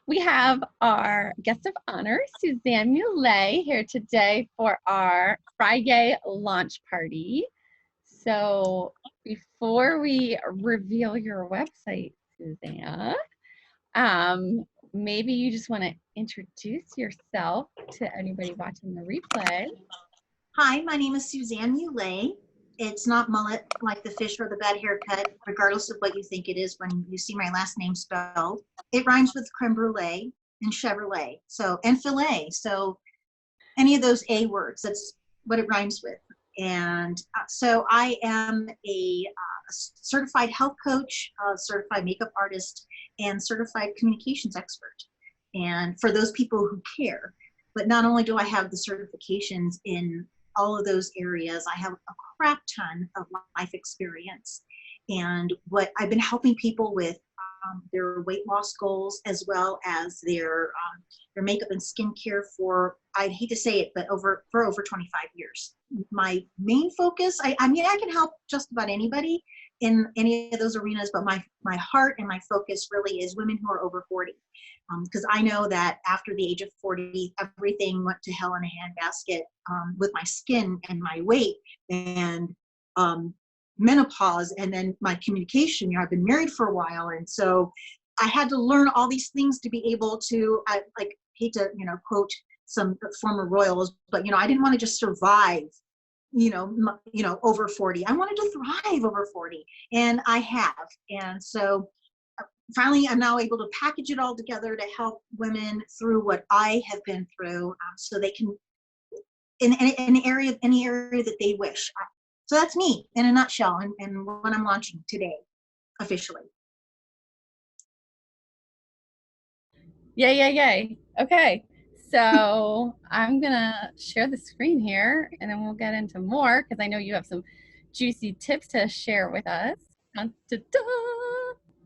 We have our guest of honor, Suzanne Mulet, here today for our Friday launch party. So before we reveal your website, Suzanne, maybe you just want to introduce yourself to anybody watching the replay. Hi, my name is Suzanne Mulet. It's not mullet like the fish or the bad haircut, regardless of what you think it is when you see my last name spelled. It rhymes with creme brulee and Chevrolet, and filet. So any of those A words, that's what it rhymes with. And so I am a certified health coach, certified makeup artist, and certified communications expert. And for those people who care, but not only do I have the certifications in all of those areas, I have a crap ton of life experience. And what I've been helping people with their weight loss goals, as well as their makeup and skincare for, I'd hate to say it, but for over 25 years. My main focus, I mean, I can help just about anybody in any of those arenas, but my heart and my focus really is women who are over 40. Because I know that after the age of 40, everything went to hell in a handbasket with my skin and my weight and menopause, and then my communication. I've been married for a while, and so I had to learn all these things to be able to, hate to, quote some former royals, but, I didn't want to just survive, over 40. I wanted to thrive over 40, and I have. And so finally, I'm now able to package it all together to help women through what I have been through, so they can, in any area that they wish. So that's me in a nutshell, and what I'm launching today, officially. Yay. Okay, so I'm gonna share the screen here, and then we'll get into more, because I know you have some juicy tips to share with us. Da-da-da.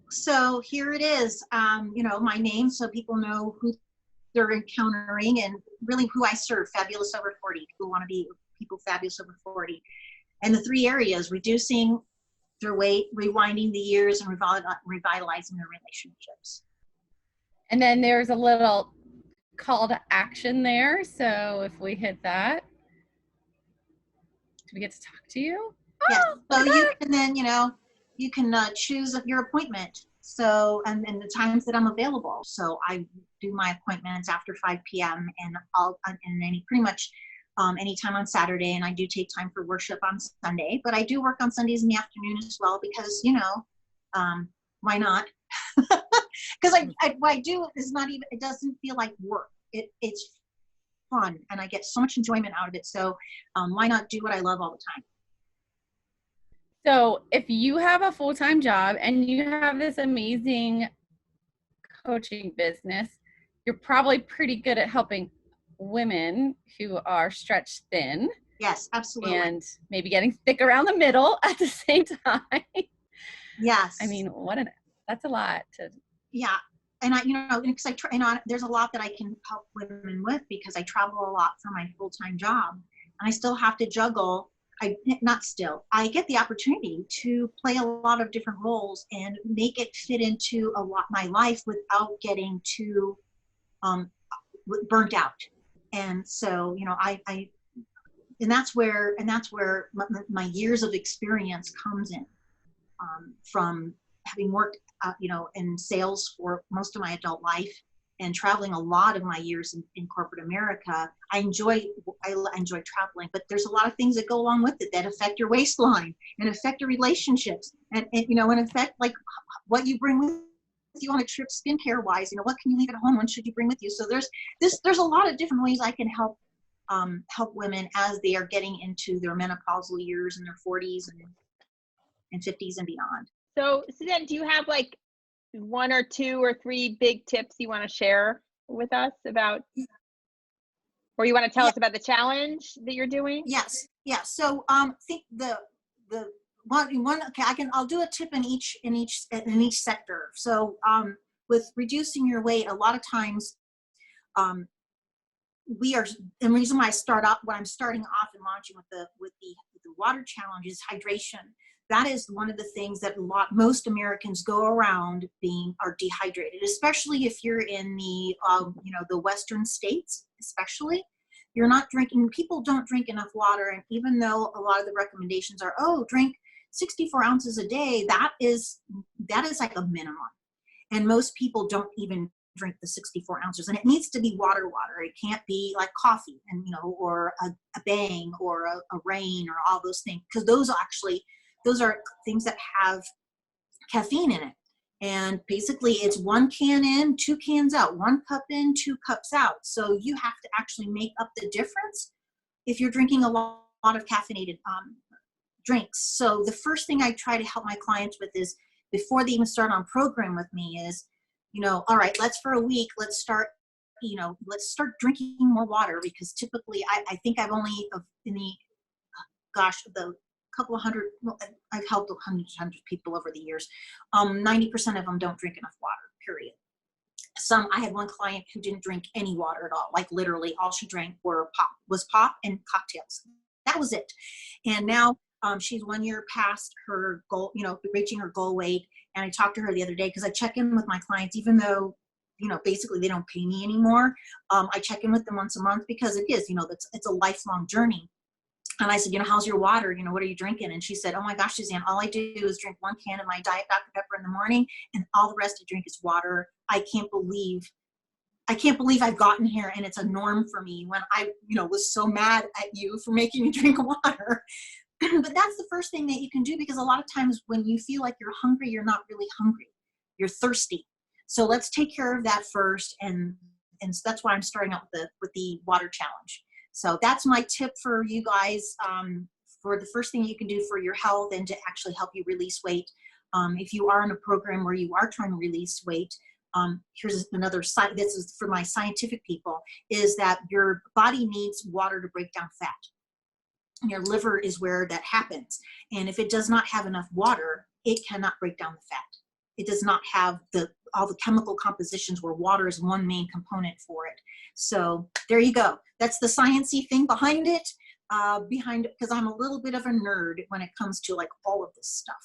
So here it is, my name, so people know who they're encountering and really who I serve. Fabulous over 40. People want to be people fabulous over 40. And the three areas: reducing their weight, rewinding the years, and revitalizing their relationships. And then there's a little call to action there. So if we hit that, do we get to talk to you? Yes. So you can then, you can choose your appointment. So, and the times that I'm available. So I do my appointments after 5 p.m. and pretty much anytime on Saturday, and I do take time for worship on Sunday, but I do work on Sundays in the afternoon as well, because, why not? Because what I do is not even, it doesn't feel like work. It's fun, and I get so much enjoyment out of it. So why not do what I love all the time? So if you have a full-time job and you have this amazing coaching business, you're probably pretty good at helping women who are stretched thin. Yes, absolutely. And maybe getting thick around the middle at the same time. Yes. I mean, that's a lot to. Yeah. And because there's a lot that I can help women with, because I travel a lot for my full-time job, and I still have to juggle. I get the opportunity to play a lot of different roles and make it fit into my life without getting too burnt out. And so, and that's where my years of experience comes in, from having worked, in sales for most of my adult life and traveling a lot of my years in corporate America. I enjoy traveling, but there's a lot of things that go along with it that affect your waistline and affect your relationships, and affect like what you bring with you on a trip skincare wise. What can you leave at home? What should you bring with you? So there's a lot of different ways I can help women as they are getting into their menopausal years in their 40s and 50s and beyond. So Suzanne, do you have like 1 or 2 or 3 big tips you want to share with us about, or you want to tell us about the challenge that you're doing? Yes. Yeah. So think the one. Okay, I'll do a tip in each sector. So with reducing your weight, a lot of times and the reason why I'm starting off and launching with the water challenge is hydration. that is one of the things that most Americans go around are dehydrated, especially if you're in the, the Western states, especially. You're not drinking, people don't drink enough water. And even though a lot of the recommendations are, oh, drink 64 ounces a day, that is like a minimum. And most people don't even drink the 64 ounces, and it needs to be water. It can't be like coffee and, or a Bang or a Rain or all those things, because those are things that have caffeine in it. And basically it's 1 can in, 2 cans out, 1 cup in, 2 cups out. So you have to actually make up the difference if you're drinking a lot of caffeinated drinks. So the first thing I try to help my clients with is, before they even start on program with me, is, all right, for a week, let's start drinking more water, because typically I think I've only, in the couple of hundred, well, I've helped hundreds of people over the years. 90% of them don't drink enough water, period. I had one client who didn't drink any water at all. Like literally all she drank was pop and cocktails. That was it. And now she's 1 year past her goal, reaching her goal weight. And I talked to her the other day, because I check in with my clients, even though, basically they don't pay me anymore. I check in with them once a month, because it is, it's a lifelong journey. And I said, how's your water? What are you drinking? And she said, oh my gosh, Suzanne, all I do is drink 1 can of my Diet Dr. Pepper in the morning, and all the rest I drink is water. I can't believe I've gotten here, and it's a norm for me, when I, was so mad at you for making me drink water. But that's the first thing that you can do, because a lot of times when you feel like you're hungry, you're not really hungry. You're thirsty. So let's take care of that first. And so that's why I'm starting out with the water challenge. So that's my tip for you guys, for the first thing you can do for your health and to actually help you release weight. If you are in a program where you are trying to release weight, here's another side. This is for my scientific people, is that your body needs water to break down fat. Your liver is where that happens. And if it does not have enough water, it cannot break down the fat. It does not have all the chemical compositions where water is one main component for it. So there you go. That's the sciencey thing behind it, because I'm a little bit of a nerd when it comes to like all of this stuff.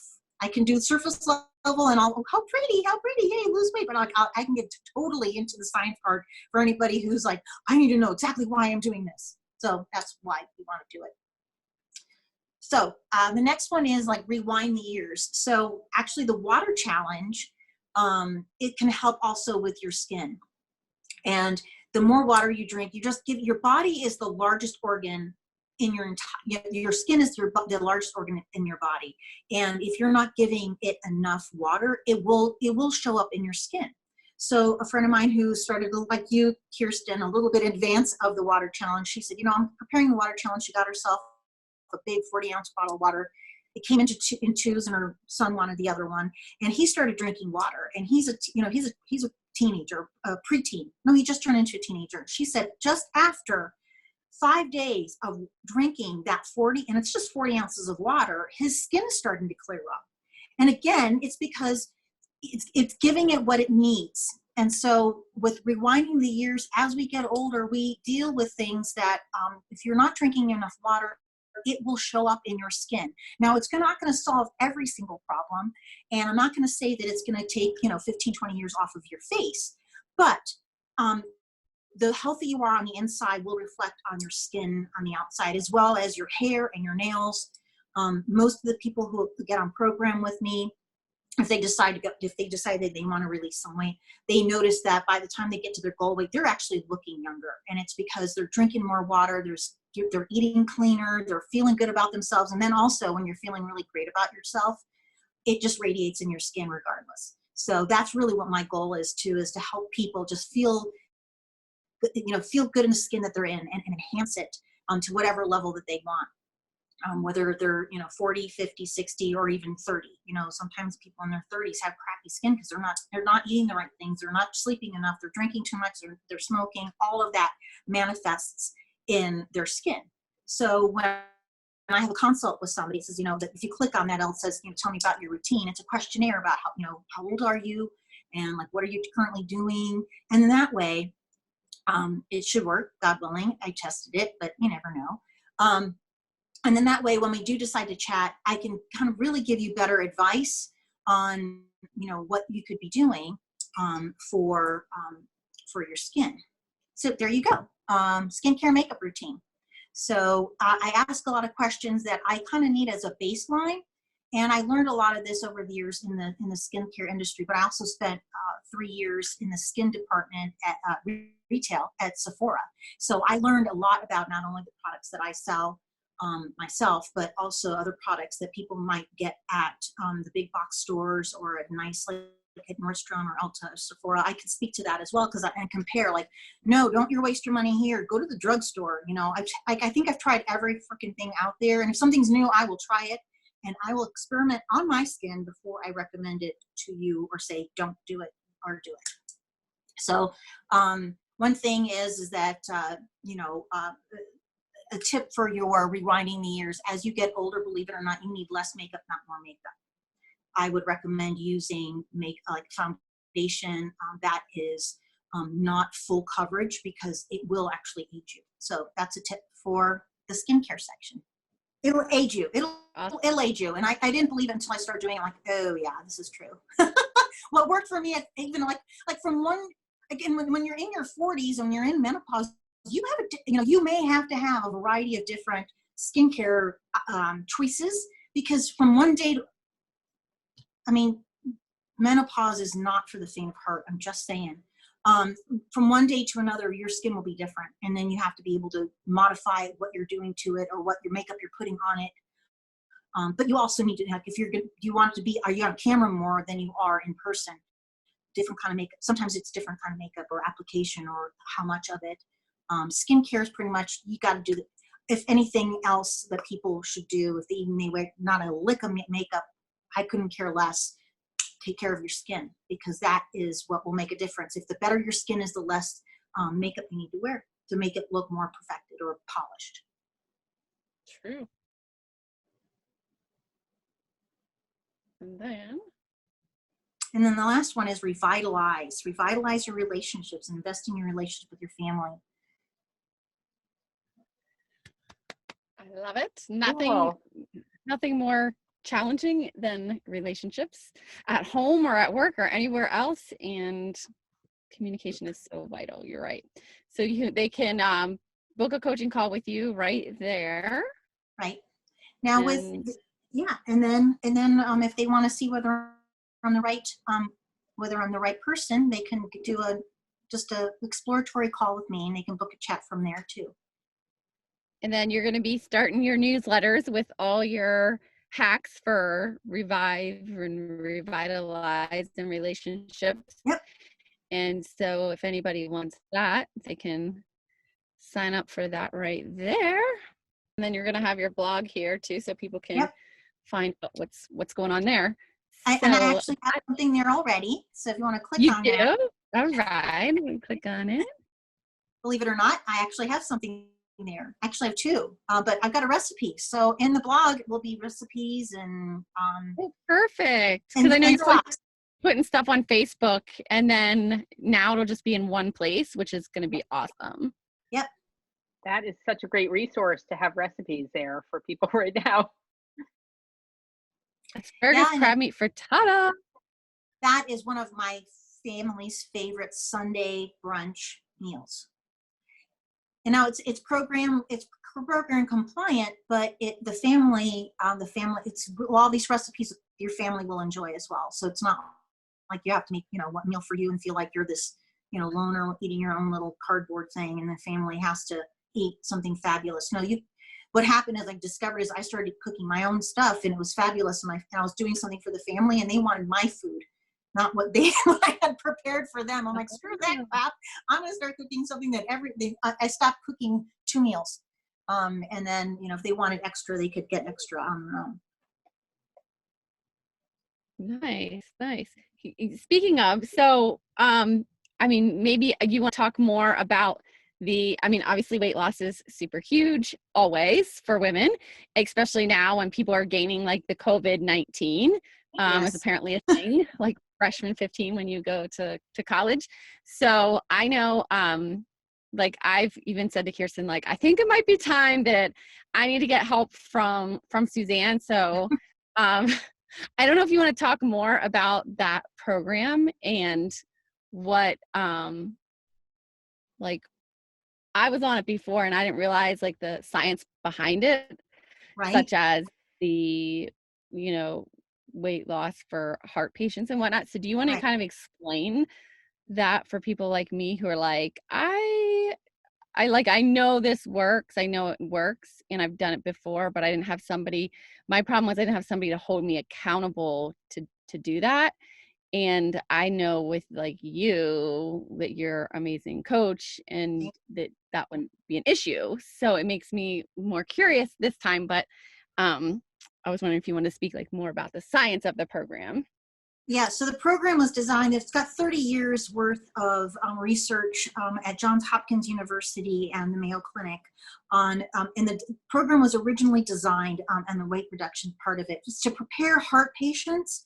I can do surface level and how pretty, yay, lose weight. But I can get totally into the science part for anybody who's like, I need to know exactly why I'm doing this. So that's why we want to do it. So the next one is like rewind the years. So actually the water challenge, it can help also with your skin. And the more water you drink, your body is the largest organ in your skin is the largest organ in your body. And if you're not giving it enough water, it will show up in your skin. So a friend of mine who started, like you, Kirsten, a little bit in advance of the water challenge, she said, I'm preparing the water challenge. She got herself a big 40-ounce bottle of water. It came in twos, and her son wanted the other one. And he started drinking water. And he's a teenager, a preteen. No, he just turned into a teenager. She said just after 5 days of drinking that 40, and it's just 40 ounces of water, his skin is starting to clear up. And again, it's because it's giving it what it needs. And so with rewinding the years, as we get older, we deal with things that if you're not drinking enough water, it will show up in your skin. Now, it's not going to solve every single problem. And I'm not going to say that it's going to take, 15, 20 years off of your face. But the healthy you are on the inside will reflect on your skin on the outside, as well as your hair and your nails. Most of the people who get on program with me, if they decide that they want to release some weight, they notice that by the time they get to their goal weight, they're actually looking younger. And it's because they're drinking more water, they're eating cleaner, they're feeling good about themselves. And then also when you're feeling really great about yourself, it just radiates in your skin regardless. So that's really what my goal is to help people just feel good in the skin that they're in, and enhance it to whatever level that they want. Whether they're 40, 50, 60, or even 30. Sometimes people in their 30s have crappy skin because they're not eating the right things, they're not sleeping enough, they're drinking too much, they're smoking. All of that manifests in their skin. So when I have a consult with somebody, it says, that if you click on that, it says, tell me about your routine. It's a questionnaire about how old are you, and like what are you currently doing, and that way, it should work. God willing, I tested it, but you never know. And then that way, when we do decide to chat, I can kind of really give you better advice on, what you could be doing for your skin. So there you go. Skincare makeup routine. So I ask a lot of questions that I kind of need as a baseline. And I learned a lot of this over the years in the skincare industry, but I also spent 3 years in the skin department at retail at Sephora. So I learned a lot about not only the products that I sell myself, but also other products that people might get at the big box stores or at nice, like at Nordstrom or Ulta or Sephora. I can speak to that as well and compare. Like, no, don't you waste your money here. Go to the drugstore. I think I've tried every freaking thing out there, and if something's new, I will try it. And I will experiment on my skin before I recommend it to you or say, don't do it or do it. So one thing is that, a tip for your rewinding the years, as you get older, believe it or not, you need less makeup, not more makeup. I would recommend using like foundation that is not full coverage, because it will actually age you. So that's a tip for the skincare section. It'll age you. It'll age you. And I didn't believe it until I started doing it. I'm like, oh yeah, this is true. What worked for me, even like from one, again, when you're in your 40s and you're in menopause, you may have to have a variety of different skincare choices, because from one day menopause is not for the faint of heart. I'm just saying. From one day to another, your skin will be different. And then you have to be able to modify what you're doing to it or what your makeup you're putting on it. But you also need to have, are you on camera more than you are in person? Different kind of makeup. Sometimes it's different kind of makeup or application or how much of it. Skincare is pretty much, you got to do if anything else that people should do, if they even may wear not a lick of makeup, I couldn't care less. Take care of your skin, because that is what will make a difference. If the better your skin is, the less makeup you need to wear to make it look more perfected or polished. True. And then the last one is revitalize. Revitalize your relationships, invest in your relationship with your family. I love it. Nothing more challenging than relationships at home or at work or anywhere else, and communication is so vital. You're right. So they can book a coaching call with you right there. Right now, and then if they want to see whether I'm the right person, they can do just a exploratory call with me, and they can book a chat from there too. And then you're going to be starting your newsletters with all your hacks for revive and revitalize in relationships. Yep. And so if anybody wants that, they can sign up for that right there. And then you're going to have your blog here too, so people can find out what's going on there. And I actually have something there already. So if you want to click on that. All right. Click on it. Believe it or not, I actually have something there. I actually have two, but I've got a recipe. So in the blog will be recipes and perfect. Because I know you're putting stuff on Facebook, and then now it'll just be in one place, which is going to be awesome. Yep. That is such a great resource to have recipes there for people right now. Asparagus crab meat frittata. That is one of my family's favorite Sunday brunch meals. And now it's program compliant, but the family, all these recipes your family will enjoy as well. So it's not like you have to make, one meal for you and feel like you're this, loner eating your own little cardboard thing, and the family has to eat something fabulous. No, what happened is I discovered is I started cooking my own stuff, and it was fabulous. And I was doing something for the family, and they wanted my food, not what I had prepared for them. I'm like, screw that crap. I'm going to start cooking something that I stopped cooking 2 meals. And then, if they wanted extra, they could get extra on their own. Nice. Speaking of, so, maybe you want to talk more about obviously weight loss is super huge always for women, especially now when people are gaining like the COVID-19 is apparently a thing, like freshman 15 when you go to college. So I know like I've even said to Kirsten, like, I think it might be time that I need to get help from Suzanne. So I don't know if you want to talk more about that program and what like I was on it before and I didn't realize like the science behind it, Right. such as the, you know, weight loss for heart patients and whatnot. So do you want to Right. kind of explain that for people like me who are like, I know this works. I know it works and I've done it before, but I didn't have somebody, my problem was I didn't have somebody to hold me accountable to do that. And I know with like you that you're an amazing coach and that wouldn't be an issue. So it makes me more curious this time, but I was wondering if you want to speak like more about the science of the program. Yeah, so the program was designed, it's got 30 years worth of research at Johns Hopkins University and the Mayo Clinic on, and the program was originally designed, and the weight reduction part of it was to prepare heart patients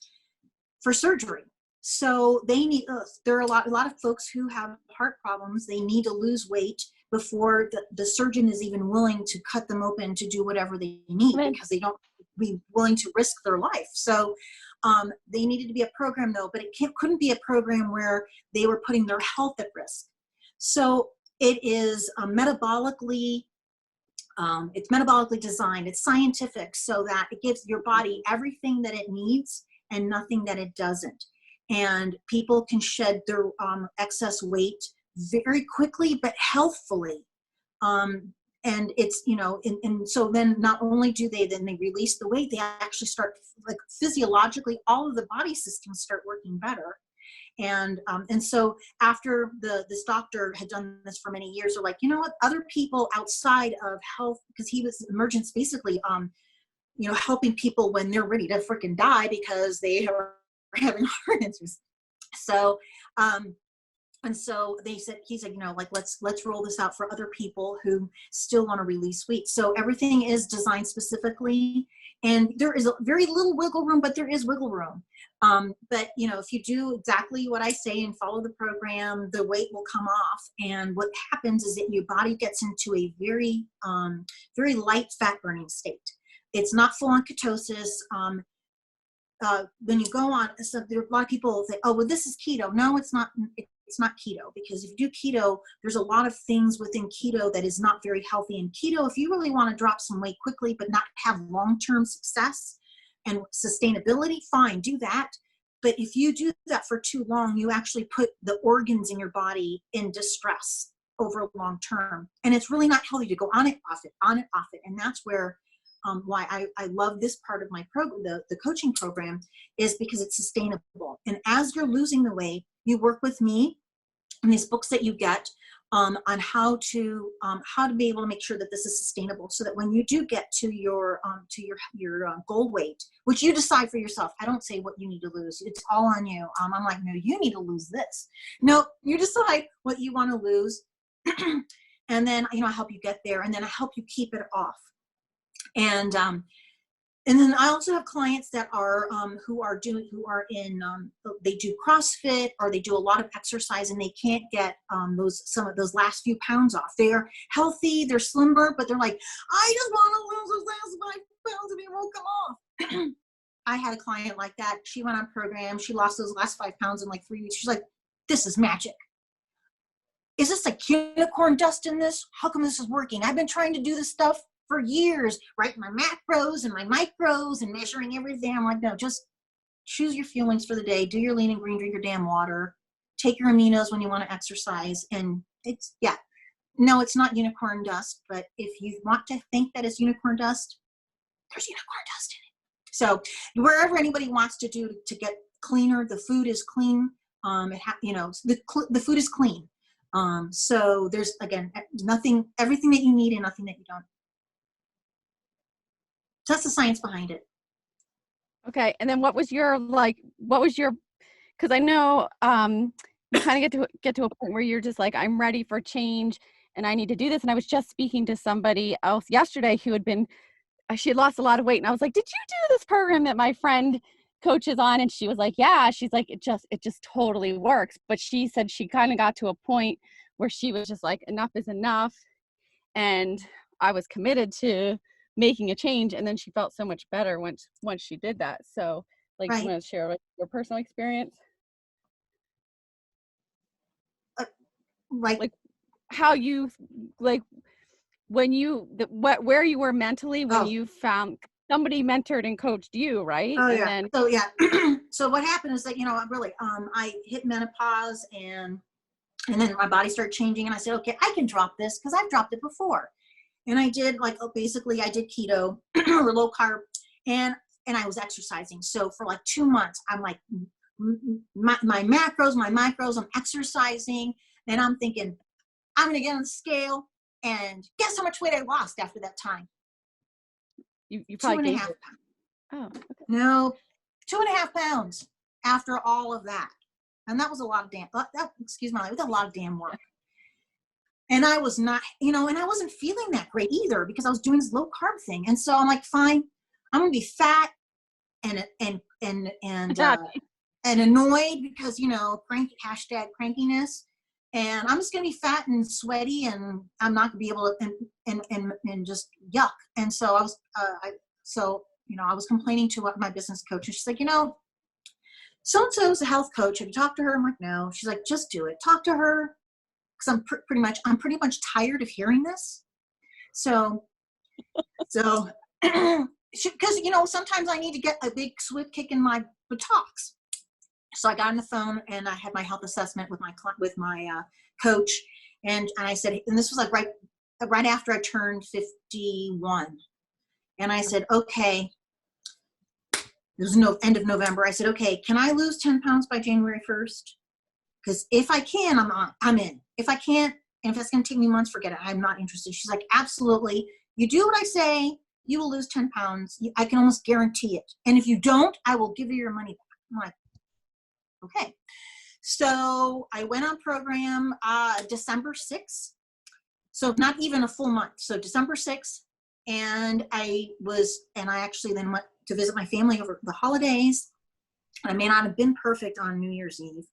for surgery. So they need, there are a lot of folks who have heart problems, they need to lose weight before the surgeon is even willing to cut them open to do whatever they need, because they don't be willing to risk their life. So they needed to be a program though, but it couldn't be a program where they were putting their health at risk. So it is metabolically designed, it's scientific, so that it gives your body everything that it needs and nothing that it doesn't. And people can shed their excess weight very quickly, but healthfully. And it's, you know, and so then not only do they release the weight, they actually start, like, physiologically, all of the body systems start working better. And so after this doctor had done this for many years, they're like, you know what, other people outside of health, because he was emergence basically, you know, helping people when they're ready to freaking die because they are having heart issues. So, and so he said, you know, like, let's roll this out for other people who still want to release weight. So everything is designed specifically, and there is a very little wiggle room, but there is wiggle room. But, you know, if you do exactly what I say and follow the program, the weight will come off. And what happens is that your body gets into a very, very light fat burning state. It's not full on ketosis. When you go on, so there are a lot of people say, oh, well, this is keto. No, it's not. It's not keto, because if you do keto, there's a lot of things within keto that is not very healthy. And keto, if you really want to drop some weight quickly but not have long-term success and sustainability, fine, do that. But if you do that for too long, you actually put the organs in your body in distress over long term. And it's really not healthy to go on it, off it, on it, off it. And that's where why I love this part of my program, the coaching program, is because it's sustainable. And as you're losing the weight, you work with me and these books that you get on how to be able to make sure that this is sustainable, so that when you do get to your goal weight, which you decide for yourself. I don't say what you need to lose. It's all on you. I'm like, no, you need to lose this. No, you decide what you want to lose. And then, you know, I help you get there, and then I help you keep it off. And then I also have clients that are they do CrossFit, or they do a lot of exercise, and they can't get some of those last few pounds off. They're healthy, they're slimmer, but they're like, I just want to lose those last 5 pounds and it won't come off. I had a client like that. She went on program. She lost those last 5 pounds in like 3 weeks. She's like, this is magic. Is this like unicorn dust in this? How come this is working? I've been trying to do this stuff for years, writing my macros and my micros and measuring everything. I'm like, no, just choose your fuelings for the day. Do your lean and green, drink your damn water. Take your aminos when you want to exercise. And it's, yeah, no, it's not unicorn dust. But if you want to think that it's unicorn dust, there's unicorn dust in it. So wherever anybody wants to do to get cleaner, the food is clean. The food is clean. So there's, again, everything that you need and nothing that you don't. So that's the science behind it. Okay. And then what was your, because I know you kind of get to a point where you're just like, I'm ready for change and I need to do this. And I was just speaking to somebody else yesterday who she had lost a lot of weight. And I was like, did you do this program that my friend coaches on? And she was like, yeah. She's like, it just totally works. But she said she kind of got to a point where she was just like, enough is enough. And I was committed to making a change. And then she felt so much better once she did that. So like, do you Right. want to share like your personal experience? Like, Like how you, like when you, where you were mentally when oh, you found somebody mentored and coached you, right? oh And yeah. then, So yeah. So what happened is that, you know, really, I hit menopause and then my body started changing and I said, okay, I can drop this because I've dropped it before. And I did like, basically I did keto or low carb and I was exercising. So for like 2 months, I'm like, my macros, my micros, I'm exercising and I'm thinking, I'm going to get on the scale and guess how much weight I lost after that time? you Two probably and a gave half it. pounds. Oh, okay. No, 2.5 pounds after all of that. And that was a lot of excuse me, it was a lot of damn work. And I was not, you know, and I wasn't feeling that great either because I was doing this low carb thing. And so I'm like, fine, I'm going to be fat and annoyed because, you know, hashtag crankiness. And I'm just going to be fat and sweaty and I'm not going to be able to, and just yuck. And so I was, you know, I was complaining to my business coach and she's like, you know, so-and-so's a health coach. Have you talked to her? I'm like, no. She's like, just do it. Talk to her. Cause I'm pretty much tired of hearing this. So, because, you know, sometimes I need to get a big swift kick in my buttocks. So I got on the phone and I had my health assessment with my coach. And I said, and this was like right after I turned 51. And I said, okay, it was end of November. I said, okay, can I lose 10 pounds by January 1st? Because if I can, I'm in. If I can't, and if that's going to take me months, forget it. I'm not interested. She's like, absolutely. You do what I say, you will lose 10 pounds. I can almost guarantee it. And if you don't, I will give you your money back. I'm like, okay. So I went on program December 6th. So not even a full month. So December 6th. And I actually then went to visit my family over the holidays. I may not have been perfect on New Year's Eve,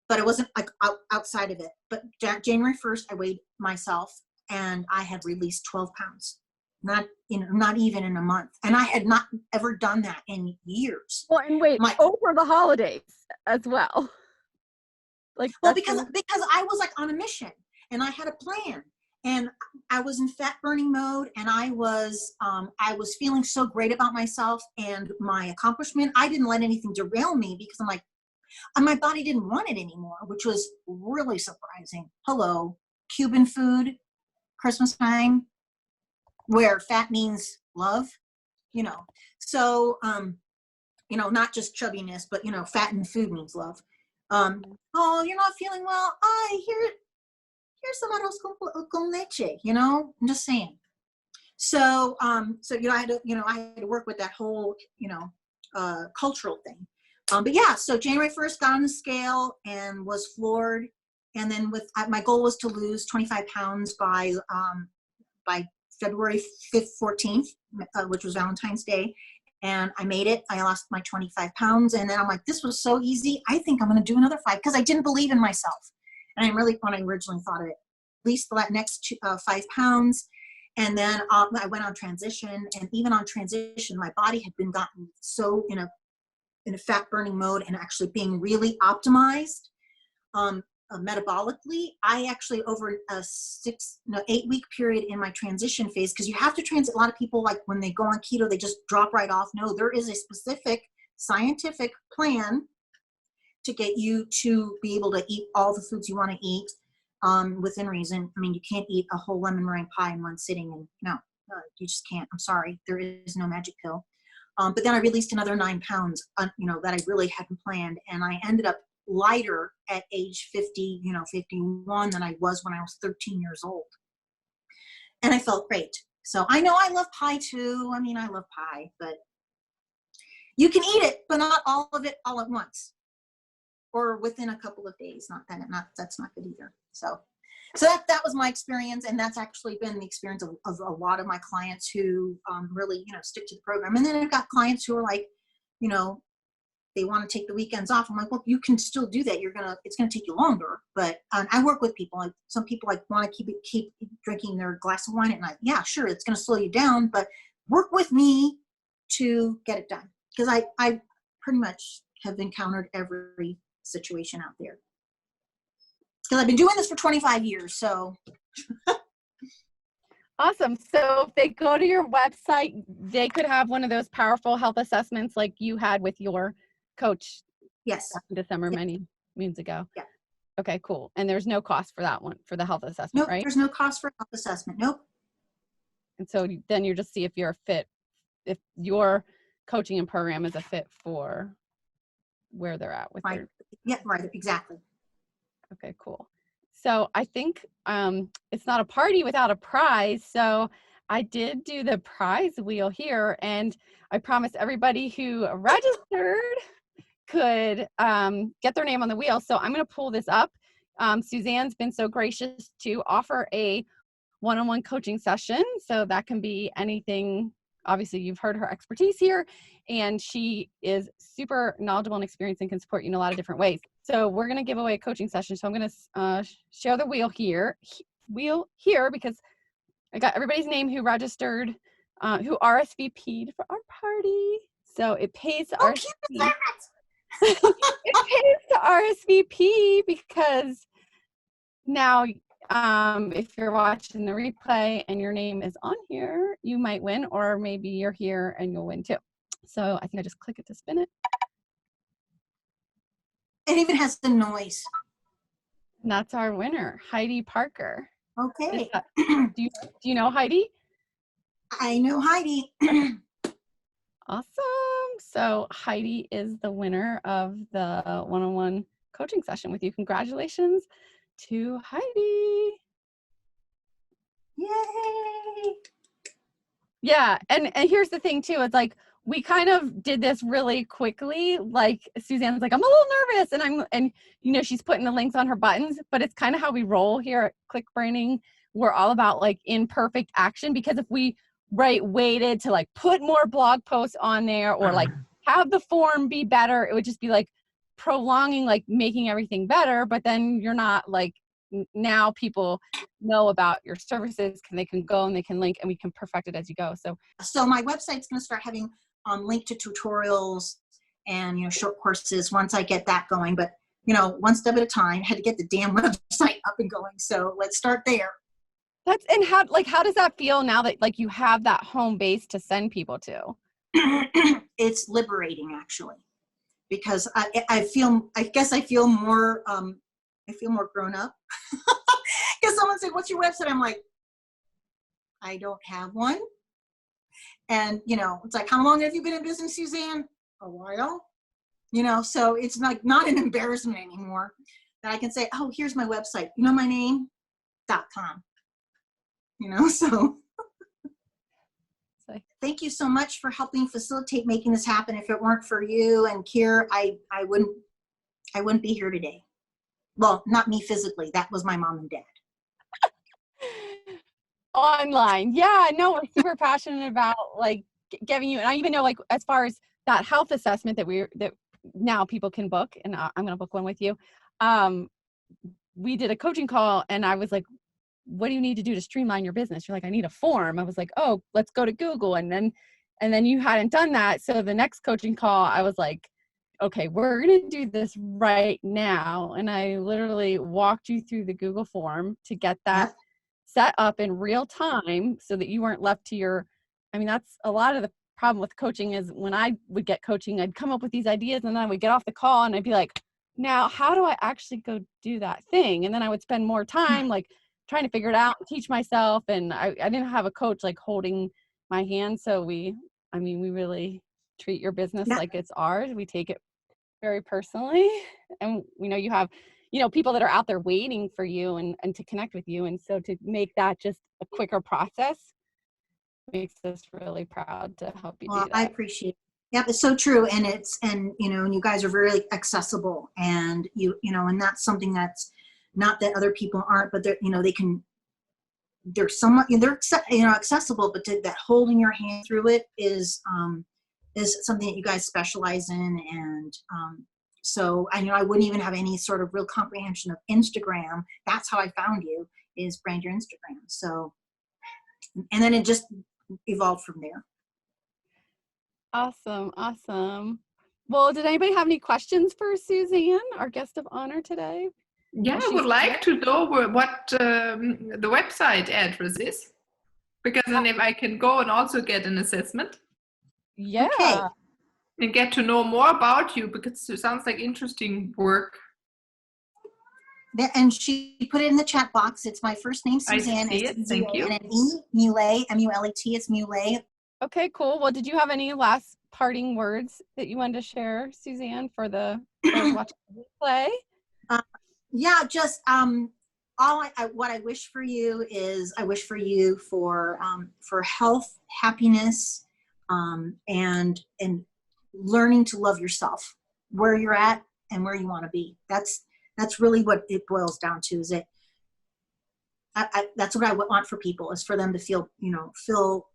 but it wasn't like outside of it. But January 1st, I weighed myself and I had released 12 pounds, not even in a month. And I had not ever done that in years. Well, and wait, over the holidays as well. Like, well, because I was like on a mission and I had a plan and I was in fat burning mode and I was feeling so great about myself and my accomplishment. I didn't let anything derail me because I'm like, and my body didn't want it anymore, which was really surprising. Hello, Cuban food, Christmas time, where fat means love, you know. So, you know, not just chubbiness, but, you know, fat and food means love. Oh, you're not feeling well. Here's some arroz con leche, you know, I'm just saying. So, you know, I had to work with that whole, you know, cultural thing. But yeah, so January 1st got on the scale and was floored. And then my goal was to lose 25 pounds by February 5th, 14th, which was Valentine's Day. And I made it. I lost my 25 pounds. And then I'm like, this was so easy. I think I'm going to do another 5 because I didn't believe in myself. And when I originally thought of it, at least the next 5 pounds. And then I went on transition. And even on transition, my body had been gotten so in a fat burning mode and actually being really optimized metabolically. I actually over a 8-week period in my transition phase, because you have to transit. A lot of people, like when they go on keto, they just drop right off. No, there is a specific scientific plan to get you to be able to eat all the foods you want to eat within reason. I mean, you can't eat a whole lemon meringue pie in one sitting, and no, you just can't. I'm sorry, there is no magic pill. But then I released another 9 pounds, you know, that I really hadn't planned. And I ended up lighter at age 50, you know, 51 than I was when I was 13 years old. And I felt great. So I know I love pie too. I mean, I love pie, but you can eat it, but not all of it all at once or within a couple of days. That's not good either. So that was my experience, and that's actually been the experience of a lot of my clients who really, you know, stick to the program. And then I've got clients who are like, you know, they want to take the weekends off. I'm like, well, you can still do that. It's gonna take you longer. But I work with people. Like some people like want to keep drinking their glass of wine at night. Yeah, sure, it's gonna slow you down, but work with me to get it done. Because I pretty much have encountered every situation out there. Because I've been doing this for 25 years, so. Awesome. So if they go to your website, they could have one of those powerful health assessments like you had with your coach. Yes. Back in December, many moons ago. Yeah. Okay, cool. And there's no cost for that one, for the health assessment, Nope, right? there's no cost for health assessment. Nope. And so then you just see if you're a fit, if your coaching and program is a fit for where they're at with Right. their. Yeah, right, exactly. Okay, cool. So I think it's not a party without a prize. So I did do the prize wheel here, and I promised everybody who registered could get their name on the wheel. So I'm going to pull this up. Suzanne's been so gracious to offer a one-on-one coaching session. So that can be anything. Obviously, you've heard her expertise here, and she is super knowledgeable and experienced and can support you in a lot of different ways. So we're going to give away a coaching session. So I'm going to share the wheel here because I got everybody's name who registered, who RSVP'd for our party. So it pays to RSVP. It pays to RSVP because now if you're watching the replay and your name is on here, you might win, or maybe you're here and you'll win too. So I think I just click it to spin it. It even has the noise. And that's our winner, Heidi Parker. Okay. Do you know Heidi? I know Heidi. Awesome. So Heidi is the winner of the one-on-one coaching session with you. Congratulations to Heidi. Yay. Yeah, and here's the thing too, it's like we kind of did this really quickly. Like Suzanne's like, I'm a little nervous, and you know, she's putting the links on her buttons, but it's kind of how we roll here at CLICKbranding. We're all about like imperfect action, because if we waited to like put more blog posts on there or like have the form be better, it would just be like prolonging, like making everything better, but then you're not like, now people know about your services, they can go and they can link, and we can perfect it as you go. So my website's going to start having link to tutorials and, you know, short courses once I get that going. But, you know, one step at a time. Had to get the damn website up and going. So let's start there. And how does that feel now that like you have that home base to send people to? It's liberating, actually, because I guess I feel more grown up. Because someone said, what's your website? I'm like, I don't have one. And, you know, it's like, how long have you been in business, Suzanne? A while. You know, so it's like not an embarrassment anymore that I can say, oh, here's my website. You know my name? .com. You know, so thank you so much for helping facilitate making this happen. If it weren't for you and Kier, I wouldn't be here today. Well, not me physically. That was my mom and dad. Online. Yeah, no, we're super passionate about like giving you, and I even know like as far as that health assessment that now people can book, and I'm going to book one with you. We did a coaching call and I was like, what do you need to do to streamline your business? You're like, I need a form. I was like, oh, let's go to Google. And then you hadn't done that. So the next coaching call, I was like, okay, we're going to do this right now. And I literally walked you through the Google form to get that set up in real time so that you weren't left to that's a lot of the problem with coaching is when I would get coaching, I'd come up with these ideas and then I would get off the call and I'd be like, now how do I actually go do that thing? And then I would spend more time like trying to figure it out and teach myself. And I didn't have a coach like holding my hand. So we really treat your business like it's ours. We take it very personally. And we know you have, people that are out there waiting for you and to connect with you. And so to make that just a quicker process makes us really proud to help you do that. I appreciate it. Yeah, it's so true. And and you guys are very accessible, and and that's something that's not that other people aren't, but they're somewhat, they're accessible, but that holding your hand through it is is something that you guys specialize in. And so I know I wouldn't even have any sort of real comprehension of Instagram. That's how I found you, is brand your Instagram. So, and then it just evolved from there. Awesome. Awesome. Well, did anybody have any questions for Suzanne, our guest of honor today? Yeah, I would like to know what the website address is, because then if I can go and also get an assessment. Yeah. Okay. And get to know more about you, because it sounds like interesting work. And she put it in the chat box. It's my first name, Suzanne. I see it. Thank you. And an E, Mulet, M-U-L-E-T. It's Mulet. Okay, cool. Well, did you have any last parting words that you wanted to share, Suzanne, for the watching the replay? Yeah, just what I wish for you is I wish for you for health, happiness, and learning to love yourself where you're at and where you want to be. That's really what it boils down to. Is it? That's what I want for people, is for them to feel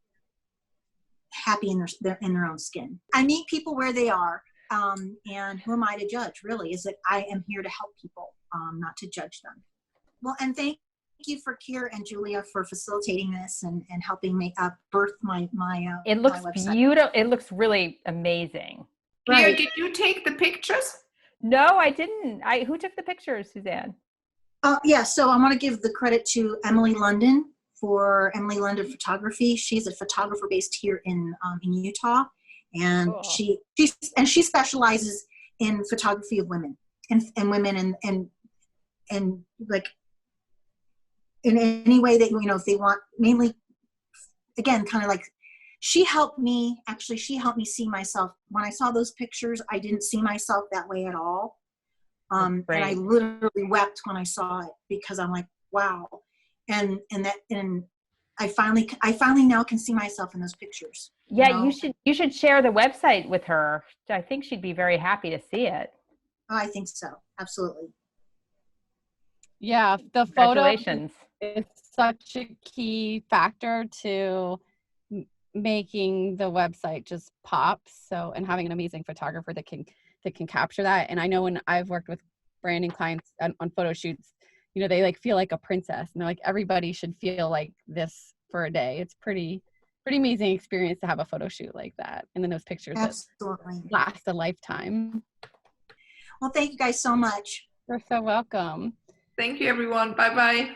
happy in their own skin. I meet people where they are, and who am I to judge? Really, is that I am here to help people, not to judge them. Well, and thank you for Kier and Julia for facilitating this and helping me birth my It looks beautiful. It looks really amazing. Right. Did you take the pictures? No, I didn't. Who took the pictures, Suzanne? Yeah, so I want to give the credit to Emily London for Emily London Photography. She's a photographer based here in Utah, and Cool. she specializes in photography of women and women and like in any way that if they want, mainly again kind of like she helped me see myself. When I saw those pictures, I didn't see myself that way at all. And I literally wept when I saw it, because I'm like, wow. And I finally now can see myself in those pictures. Yeah, you should share the website with her. I think she'd be very happy to see it. Oh, I think so. Absolutely. Yeah, the photo Congratulations. is such a key factor to making the website just pop. So, and having an amazing photographer that can capture that. And I know when I've worked with branding clients on photo shoots, they like feel like a princess, and they're like, everybody should feel like this for a day. It's pretty amazing experience to have a photo shoot like that. And then those pictures absolutely that last a lifetime. Well, thank you guys so much. You're so welcome. Thank you, everyone. Bye-bye.